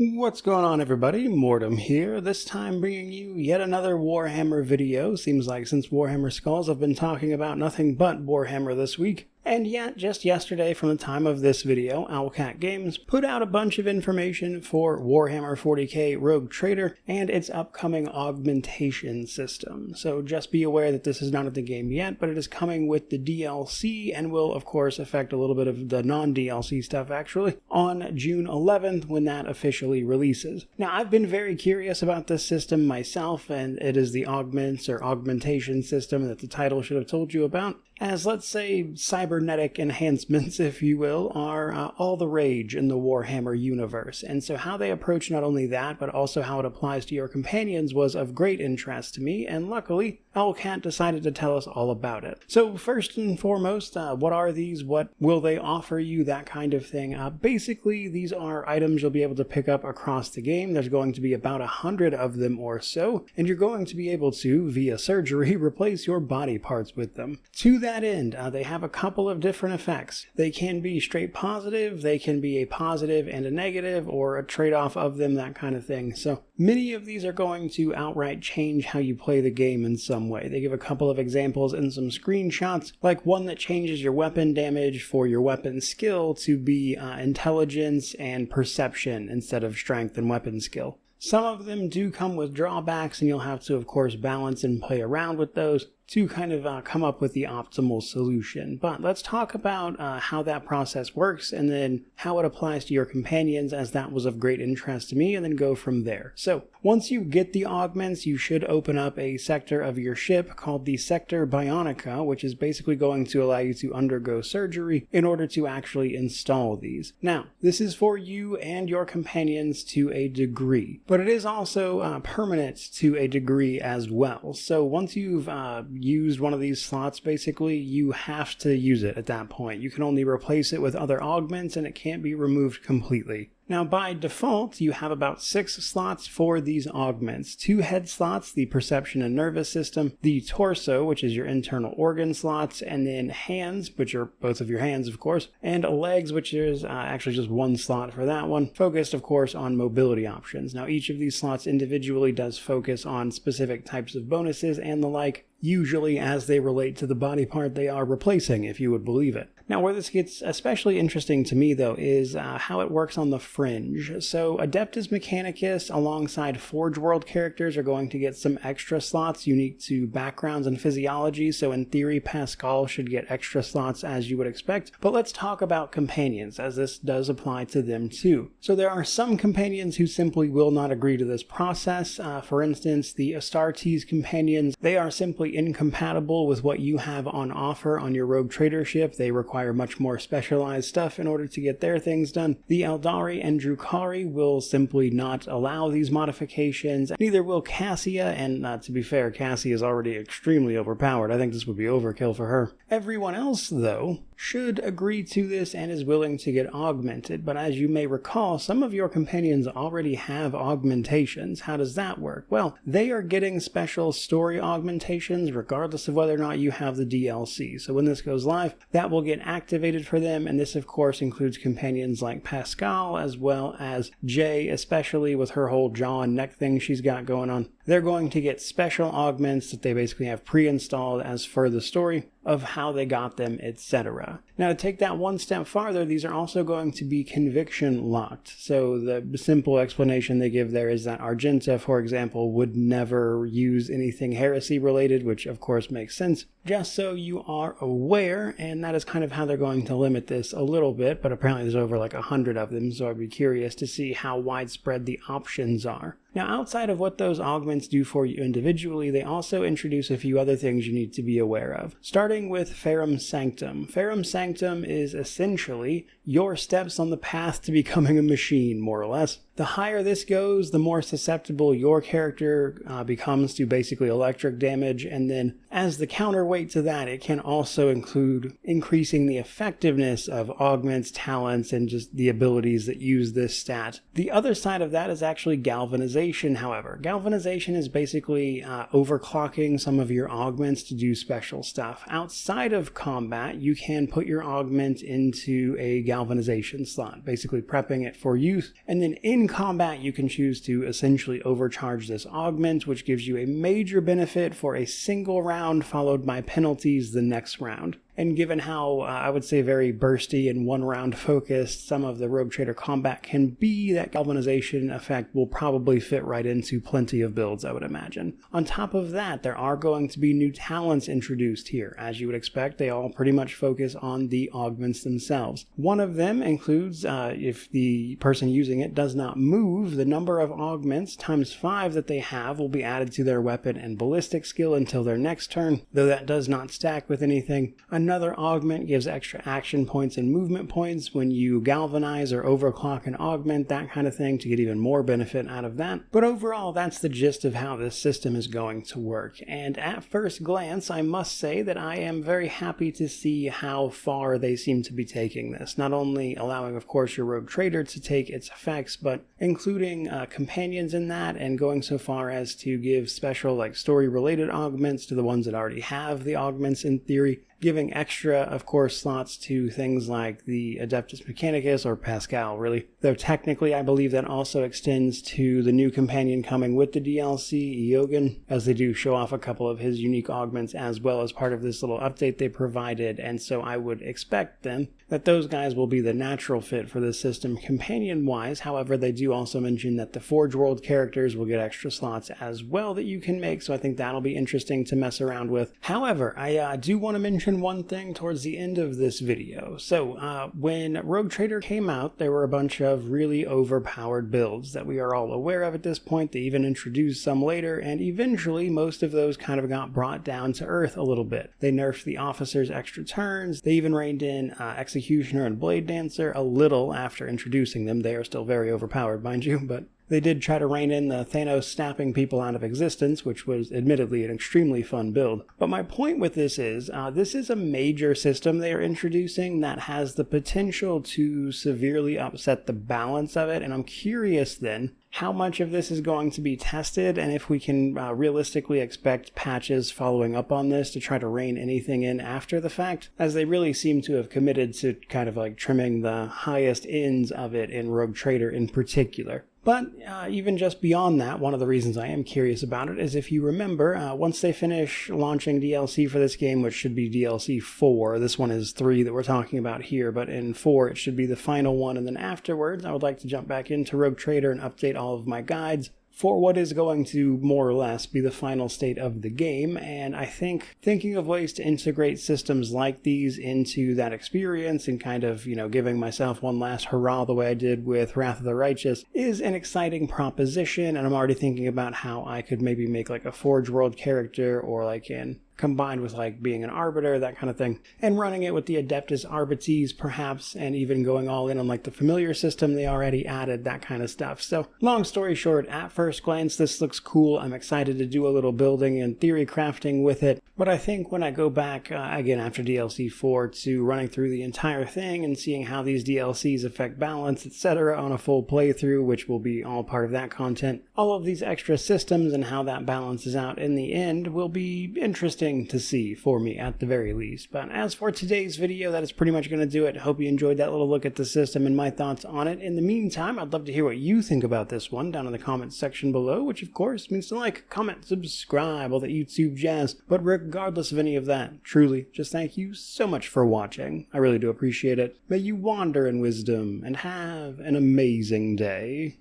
What's going on, everybody? Mortem here, this time bringing you yet another Warhammer video. Seems like since Warhammer Skulls I've been talking about nothing but Warhammer this week. And yet, just yesterday from the time of this video, Owlcat Games put out a bunch of information for Warhammer 40k Rogue Trader and its upcoming Augmentation system. So just be aware that this is not at the game yet, but it is coming with the DLC and will of course affect a little bit of the non-DLC stuff actually on June 11th when that officially releases. Now I've been very curious about this system myself, and it is the Augments or Augmentation system that the title should have told you about. As, let's say, cybernetic enhancements, if you will, are all the rage in the Warhammer universe. And so how they approach not only that, but also how it applies to your companions was of great interest to me, and luckily, Owlcat decided to tell us all about it. So first and foremost, what are these? What will they offer you? That kind of thing. Basically, these are items you'll be able to pick up across the game. There's going to be about 100 of them or so, and you're going to be able to, via surgery, replace your body parts with them. To that end, they have a couple of different effects. They can be straight positive, they can be a positive and a negative, or a trade-off of them, that kind of thing. So many of these are going to outright change how you play the game in some way. They give a couple of examples in some screenshots, like one that changes your weapon damage for your weapon skill to be intelligence and perception instead of strength and weapon skill. Some of them do come with drawbacks, and you'll have to, of course, balance and play around with those to kind of come up with the optimal solution. But let's talk about how that process works and then how it applies to your companions, as that was of great interest to me, and then go from there. So once you get the augments, you should open up a sector of your ship called the Sector Bionica, which is basically going to allow you to undergo surgery in order to actually install these. Now, this is for you and your companions to a degree, but it is also permanent to a degree as well. So once you've used one of these slots, basically, you have to use it at that point. You can only replace it with other augments, and it can't be removed completely. Now, by default, you have about 6 slots for these augments. 2 head slots, the perception and nervous system, the torso, which is your internal organ slots, and then hands, which are both of your hands, of course, and legs, which is actually just 1 slot for that one, focused, of course, on mobility options. Now, each of these slots individually does focus on specific types of bonuses and the like, usually as they relate to the body part they are replacing, if you would believe it. Now, where this gets especially interesting to me, though, is how it works on the fringe. So Adeptus Mechanicus alongside Forge World characters are going to get some extra slots unique to backgrounds and physiology, so in theory Pascal should get extra slots as you would expect. But let's talk about companions, as this does apply to them too. So there are some companions who simply will not agree to this process. For instance, the Astartes companions, they are simply incompatible with what you have on offer on your Rogue Trader ship. They require much more specialized stuff in order to get their things done. The Eldari and Drukhari will simply not allow these modifications. Neither will Cassia, and to be fair, Cassia is already extremely overpowered. I think this would be overkill for her. Everyone else, though, should agree to this and is willing to get augmented, but as you may recall, some of your companions already have augmentations. How does that work? Well, they are getting special story augmentations regardless of whether or not you have the DLC. So when this goes live, that will get activated for them, and this of course includes companions like Pascal as well as Jay, especially with her whole jaw and neck thing she's got going on. They're going to get special augments that they basically have pre-installed as for the story of how they got them, etc. Now, to take that one step farther, these are also going to be conviction locked. So the simple explanation they give there is that Argenta, for example, would never use anything heresy related, which of course makes sense. Just so you are aware, and that is kind of how they're going to limit this a little bit, but apparently there's over like 100 of them, so I'd be curious to see how widespread the options are. Now, outside of what those augments do for you individually, they also introduce a few other things you need to be aware of. Starting with Ferrum Sanctum. Ferrum Sanctum is essentially your steps on the path to becoming a machine, more or less. The higher this goes, the more susceptible your character becomes to basically electric damage, and then as the counterweight to that, it can also include increasing the effectiveness of augments, talents, and just the abilities that use this stat. The other side of that is actually galvanization, however. Galvanization is basically overclocking some of your augments to do special stuff. Outside of combat, you can put your augment into a galvanization slot, basically prepping it for use, and then in combat, you can choose to essentially overcharge this augment, which gives you a major benefit for a single round followed by penalties the next round. And given how, I would say, very bursty and one-round focused some of the Rogue Trader combat can be, that galvanization effect will probably fit right into plenty of builds, I would imagine. On top of that, there are going to be new talents introduced here. As you would expect, they all pretty much focus on the augments themselves. One of them includes, if the person using it does not move, the number of augments times 5 that they have will be added to their weapon and ballistic skill until their next turn, though that does not stack with anything. Another augment gives extra action points and movement points when you galvanize or overclock an augment, that kind of thing, to get even more benefit out of that. But overall, that's the gist of how this system is going to work. And at first glance, I must say that I am very happy to see how far they seem to be taking this. Not only allowing, of course, your Rogue Trader to take its effects, but including companions in that, and going so far as to give special, like, story-related augments to the ones that already have the augments in theory, giving extra, of course, slots to things like the Adeptus Mechanicus, or Pascal, really. Though technically, I believe that also extends to the new companion coming with the DLC, Eogan, as they do show off a couple of his unique augments as well as part of this little update they provided, and so I would expect then that those guys will be the natural fit for this system companion-wise. However, they do also mention that the Forge World characters will get extra slots as well that you can make, so I think that'll be interesting to mess around with. However, I do want to mention one thing towards the end of this video. So, when Rogue Trader came out, there were a bunch of really overpowered builds that we are all aware of at this point. They even introduced some later, and eventually most of those kind of got brought down to earth a little bit. They nerfed the officers' extra turns. They even reined in Executioner and Blade Dancer a little after introducing them. They are still very overpowered, mind you, but they did try to rein in the Thanos snapping people out of existence, which was admittedly an extremely fun build. But my point with this is a major system they are introducing that has the potential to severely upset the balance of it, and I'm curious then how much of this is going to be tested, and if we can realistically expect patches following up on this to try to rein anything in after the fact, as they really seem to have committed to kind of like trimming the highest ends of it in Rogue Trader in particular. But even just beyond that, one of the reasons I am curious about it is, if you remember, once they finish launching DLC for this game, which should be DLC 4, this one is 3 that we're talking about here, but in 4 it should be the final one, and then afterwards I would like to jump back into Rogue Trader and update all of my guides for what is going to more or less be the final state of the game. And I think thinking of ways to integrate systems like these into that experience and kind of, giving myself one last hurrah the way I did with Wrath of the Righteous is an exciting proposition, and I'm already thinking about how I could maybe make like a Forge World character, or like in combined with like being an Arbiter, that kind of thing, and running it with the Adeptus Arbites perhaps, and even going all in on like the familiar system they already added, that kind of stuff. So long story short, at first glance this looks cool. I'm excited to do a little building and theory crafting with it, but I think when I go back again after DLC 4 to running through the entire thing and seeing how these DLCs affect balance, etc. on a full playthrough, which will be all part of that content, all of these extra systems and how that balances out in the end will be interesting to see for me at the very least. But as for today's video, that is pretty much going to do it. Hope you enjoyed that little look at the system and my thoughts on it. In the meantime, I'd love to hear what you think about this one down in the comments section below, which of course means to like, comment, subscribe, all that YouTube jazz. But regardless of any of that, truly, just thank you so much for watching. I really do appreciate it. May you wander in wisdom and have an amazing day.